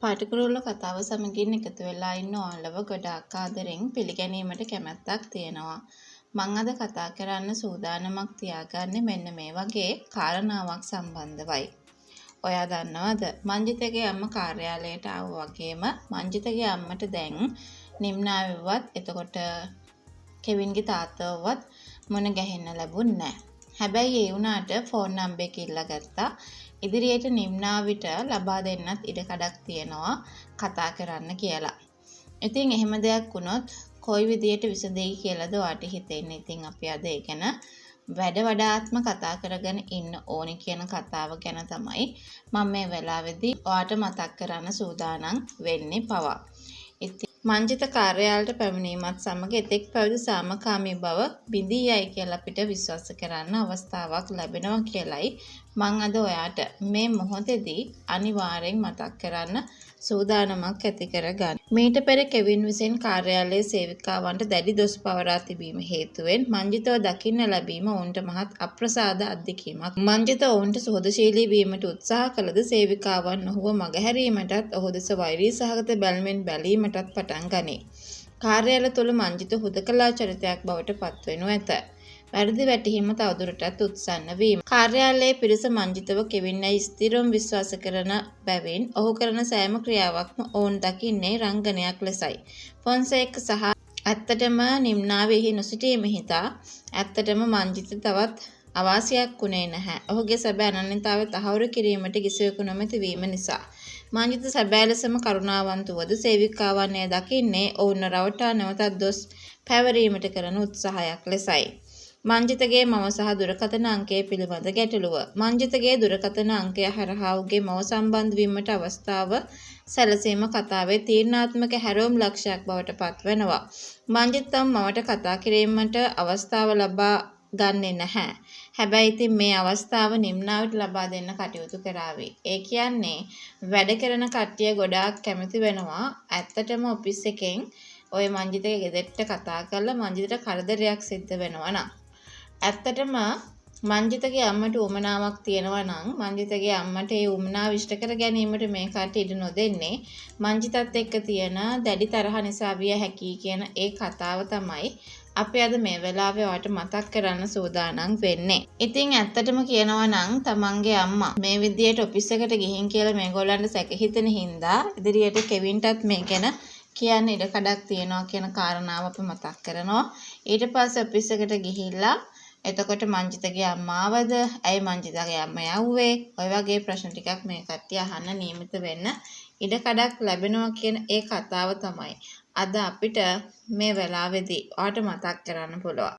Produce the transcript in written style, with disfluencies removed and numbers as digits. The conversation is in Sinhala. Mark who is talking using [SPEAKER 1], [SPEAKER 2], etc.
[SPEAKER 1] පාටිකුරුල්ල කතාව සමගින් එකතු වෙලා ඉන්න ඔයාලව ගොඩාක් ආදරෙන් පිළිගැනීමට කැමැත්තක් තියෙනවා. මං අද කතා කරන්න සූදානමක් තියාගන්නේ මෙන්න මේ වගේ කාරණාවක් සම්බන්ධවයි. ඔයා දන්නවද මංජිතගේ අම්මා කාර්යාලයට ආවා වගේම මංජිතගේ අම්මට දැන් නිම්නාවෙවත් එතකොට කෙවින්ගේ තාත්තවවත් මුණ ගැහෙන්න ලැබුණ නැහැ. හැබැයි ඒ වුණාට ෆෝන් නම්බර් එක ඉල්ලා ගත්තා. ඉදිරියට නිම්නාවිට ලබා දෙන්නත් ඉඩකඩක් තියෙනවා කතා කරන්න කියලා. ඉතින් එහෙම දෙයක් වුණොත් කොයි විදියට විසඳෙයි කියලාද ඔයාට හිතෙන්නේ. ඉතින් අපි අද ඒ ගැන වඩාත්ම කතා කරගෙන ඉන්න ඕනි කියන කතාව ගැන තමයි මම මේ වෙලාවේදී ඔයාට මතක් කරන්න සූදානම් වෙන්නේ පවා. ඉතින් මංජිත කාර්යාලයට පැමිණීමත් සමග එතෙක් පැවති සාමකාමී බව බිඳී යයි කියලා අපිට විශ්වාස කරන්න අවස්ථාවක් ලැබෙනවා කියලයි මං අද ඔයාට මේ මොහොතේදී අනිවාර්යෙන් මතක් කරන්න සූදානමක් ඇති කරගන්න. මීට පෙර කෙවින් විසින් කාර්යාලයේ සේවිකාවන්ට දැඩි දොස් පවරා තිබීම හේතුවෙන් මංජිතව දකින්න ලැබීම ඔවුන්ට මහත් අප්‍රසාද අත්දැකීමක්. මංජිත ඔවුන්ට සුහදශීලී වීමට උත්සාහ කළද සේවිකාවන් ඔහුව මගහැරීමටත් ඔහු දෙස වෛරී සහගත බැල්මෙන් බැලීමටත් පටන් ගනී. කාර්යාලය තුළ මංජිත හුදකලා චරිතයක් බවට පත්වෙනු ඇත. වැරදි වැටහීම තවදුරටත් උත්සන්න වීම. කාර්යාලයේ පිරිස මංජිතව කෙවින්යි ස්ථිරව විශ්වාස කරන බැවින් ඔහු කරන සෑම ක්‍රියාවක්ම ඔවුන් දකින්නේ රංගනයක් ලෙසයි. ෆොන්සේක සහ ඇත්තටම නිම්නාවෙහි නොසිටීම හිතා ඇත්තටම මංජිත තවත් අවාසියක් වුණේ නැහැ. ඔහුගේ සැබෑ අනන්‍යතාවය තහවුරු කිරීමට කිසිවෙකු නොමැති වීම නිසා. මංජිත සැබෑ ලෙසම කරුණාවන්ත වුවද සේවිකාවන් එය දකින්නේ ඔවුන් රවටා නැවතත් දොස් පැවරීමට කරන උත්සාහයක් ලෙසයි. මංජිතගේ මව සහ දුරකථන අංකය පිළිබඳ ගැටලුව. මංජිතගේ දුරකථන අංකය හරහා ඔහුගේ මව සම්බන්ධ වීමට අවස්ථාව සැලසීම කතාවේ තීරණාත්මක හැරවුම් ලක්ෂයක් බවට පත්වෙනවා. මංජිත තම මවට කතා කිරීමට අවස්ථාව ලබා ගන්නේ නැහැ. හැබැයි ඉතින් මේ අවස්ථාව නිම්නාවට ලබා දෙන්න කටයුතු කරાવી. ඒ කියන්නේ වැඩ කරන කට්ටිය ගොඩාක් කැමති වෙනවා. ඇත්තටම ඔෆිස් එකෙන් ඔය මංජිතගේ ගෙදරට කතා කරලා මංජිතට කරදරයක් සිද්ධ වෙනවා නම් ඇත්තටම මංජිතගේ අම්මට උමනාවක් තියෙනවා නම් මංජිතගේ අම්මට ඒ උමනාව ඉෂ්ට කර ගැනීමට මේ කට්ටිය ඉඩ නොදෙන්නේ මංජිතත් එක්ක තියෙන දැඩි තරහ නිසා විය හැකියි කියන ඒ කතාව තමයි අපි අද මේ වෙලාවේ ඔයාලට මතක් කරන්න සූදානම් වෙන්නේ. ඉතින් ඇත්තටම කියනවා නම් තමන්ගේ අම්මා මේ විදියට ඔෆිස් එකට ගිහින් කියලා මේගොල්ලන්ට සැක හිතෙන හින්දා ඉදිරියට කෙවින්ටත් මේ ගැන කියන්න ඉඩ කඩක් තියෙනවා කියන කාරණාව අපි මතක් කරනවා. ඊට පස්සේ ඔෆිස් එකට ගිහිල්ලා එතකොට මංජිතගේ අම්මාවද ඇයි මංජිතගේ අම්මා යව්වේ ඔය වගේ ප්‍රශ්න ටිකක් මේ කට්ටිය අහන්න නියමිත වෙන්න ඉඩ කඩක් ලැබෙනවා කියන ඒ කතාව තමයි අද අපිට මේ වෙලාවේදී ඔයාලට මතක් කරන්න පුළුවන්.